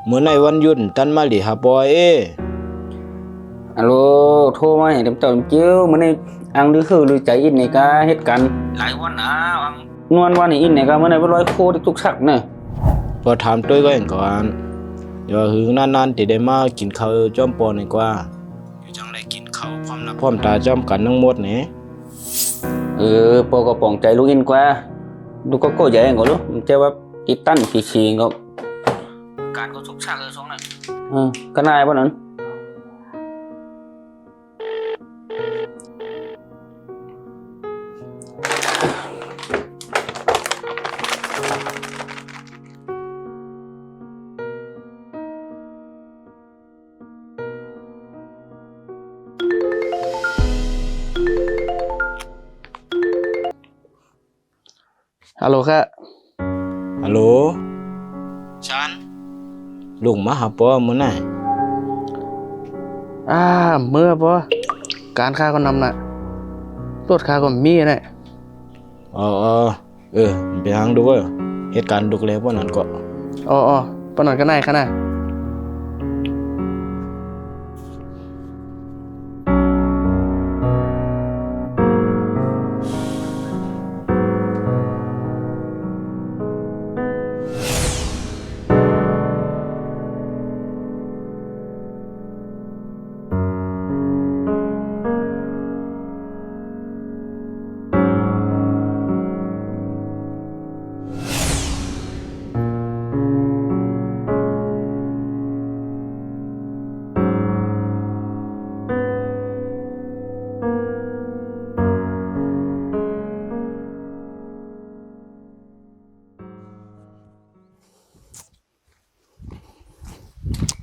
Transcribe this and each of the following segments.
เมื่อในวันหยุดตันมาหลีหาปอฮัลโหลโทรมาให้เต็มเต็มเจิ้วมื้อนี้อังดื้อคือลือใจอินในกาเฮ็ดกันหลายวันนะอังนวลวันนี้อินในกามื้อไหนบ่ร้อยโคตรทุกชักเนอะพอถามตัวก็เห็นก่อนเดี๋ยวหึงนานๆติได้มากินข้าวจอมปอนี่กว่าอยู่จังได้กินข้าวพร้อมหน้าพร้อมตาจอมกันทั้งหมดนี่ปอก็ปองใจลูกอินกว่าดูก็ใหญ่ก็รู้มันจะว่าติดตั้นกี่ชีก็การก็ทุกชักสองน่ะก็นายบ่นั้นฮัลโหลค่ะฮัลโหลฉันลุงมาหาปอมื้อไหนเมื่อปะการค้าก็นำน่ะรถค้าก็มีน่ะไปหางดูว่าเหตุการณ์ดุกแล้วพวกนั้นก็ปนนั้นก็ได้ค่ะน่ะ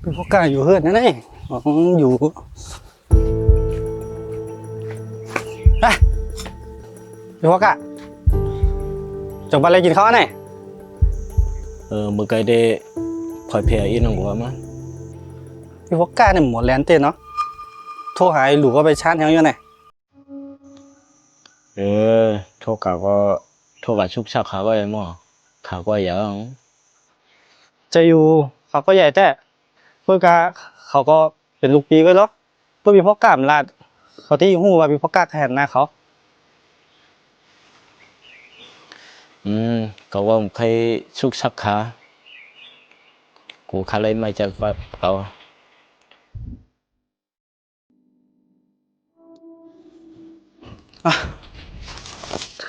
เป็นพวกกล้าอยู่เฮือนนั่นเองอยู่เป็นพวกกล้าจบอะไรกินข้าวไหนมื้อไกลได้พอยแพ้อีน้องบัวมาเป็นพวกกล้าเนี่ยหมดแลนเต้นเนาะโทรหาหลูก็ไปชาร์จแฮงอยู่ไหนโทรกะก็โทรว่าชุกชักขาก็ไอ้หม้อขาก็อย่างจะอยู่เขาก็ใหญ่แต่เพื่อกาเขาก็เป็นลูกปีก็แล้วเพื่อมีพ่อกล้ามลาดเขาที่หูว่ามีพ่อกล้าแทนหน้าเขาก็ว่าใครชุกชักขากูขาเลยไม่จะว่าเขา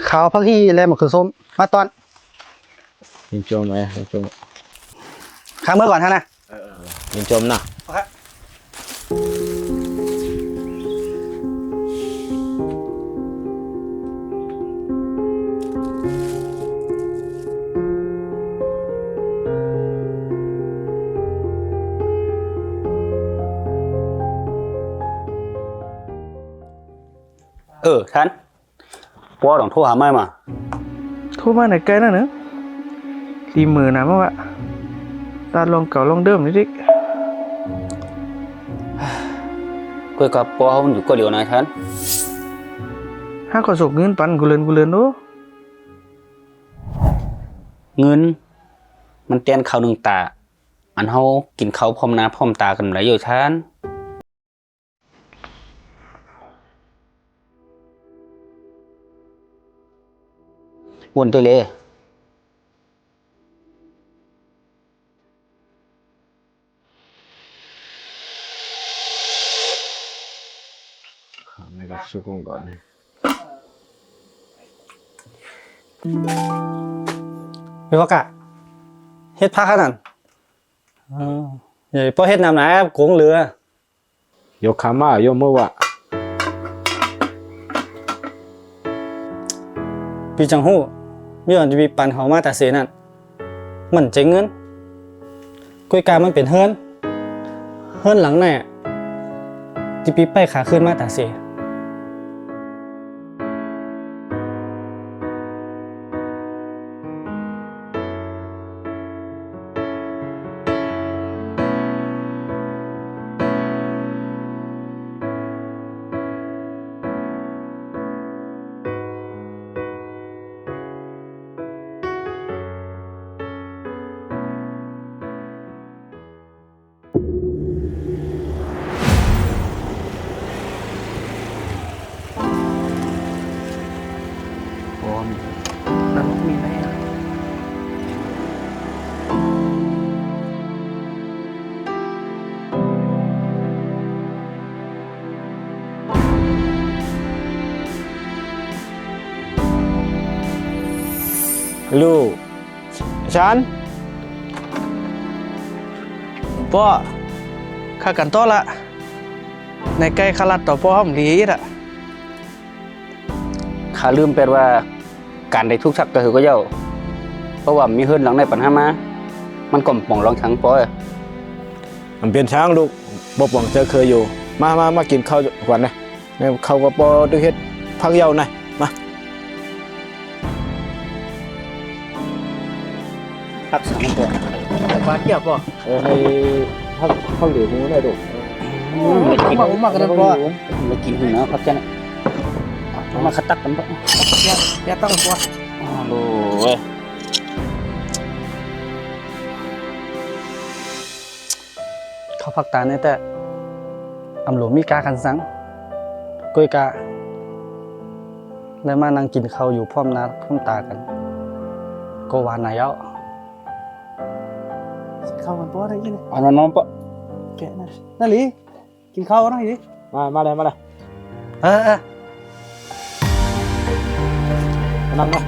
ขาวพักที่แล้วมันคือส้มมาตอนยิงโจมไหมยิงโจมข้างเมื่อก่อนท่านนะยิงโจมนะท่านปอต้องโทรหาไม่มาโทรมาไหนไกลนั่นเนอะรีมือนะเพราะว่าตาลองเก่าลองเดิมนิดดิคุยกับปอเขาอยู่ก็เดียวนะท่านห้าก็ส่งเงินปันกูเลินโอ้เงินมันเตียนเขาหนึ่งตาอันเขากินเขาพร้อมหน้าพร้อมตากันหลายอยู่ท่านวนตัวเลยไม่กับสุกุงก่อนเป็นว่ากะเฮ็ดพักขนาดใหญ่พอเฮ็ดน้ำหนาโกงเรือยกขามาโยมเมื่อวะปีจังหู้ย้อนจะมีปันเขามาแต่เสียนั่นมันเจ๋งเงินกุยกามันเป็นเฮิร์นหลังในที่ปีไปขาขึ้นมาแต่เสีย ลูกฉัน ป้อข้ากันต่อละในใกล้ขลัดต่อป้อหอมลีอีดอ่ะ ข้าลืมไปว่าการได้ทุกข์สักก็คือก็เย้าเพราะว่ามีเฮือนหลังในปัญหามามันก่อมป่องรองชังปอย มันเป็นช้างลูกบ่ปองเจอเคยอยู่มากินข้าวก่อนนะเนี่ยข้าวกระปอด้วยเฮ็ดพักเหย้าหน่อยมา พักสามก่อน ปลาเกี่ยวป้อ ให้พักเหลือหูหน่อยลูก มากันป้อ มากินหินเนาะพักจันเอามาคัดตักกันปะ อย่าต้องป้อ อ๋อโลเว้ย เขาพักตาในแต่อำหลวงมีกาคันสังกล้วยกาได้มานั่งกินข้าวอยู่พร้อมหน้าพร้อมตากัน ก็หวานนายเอา ข้าวมันป้อได้ยิน เอาน้องปะ แกะนะนั่นลีกินข้าวหน่อยดิ มาเลย เออ มานั่งนะ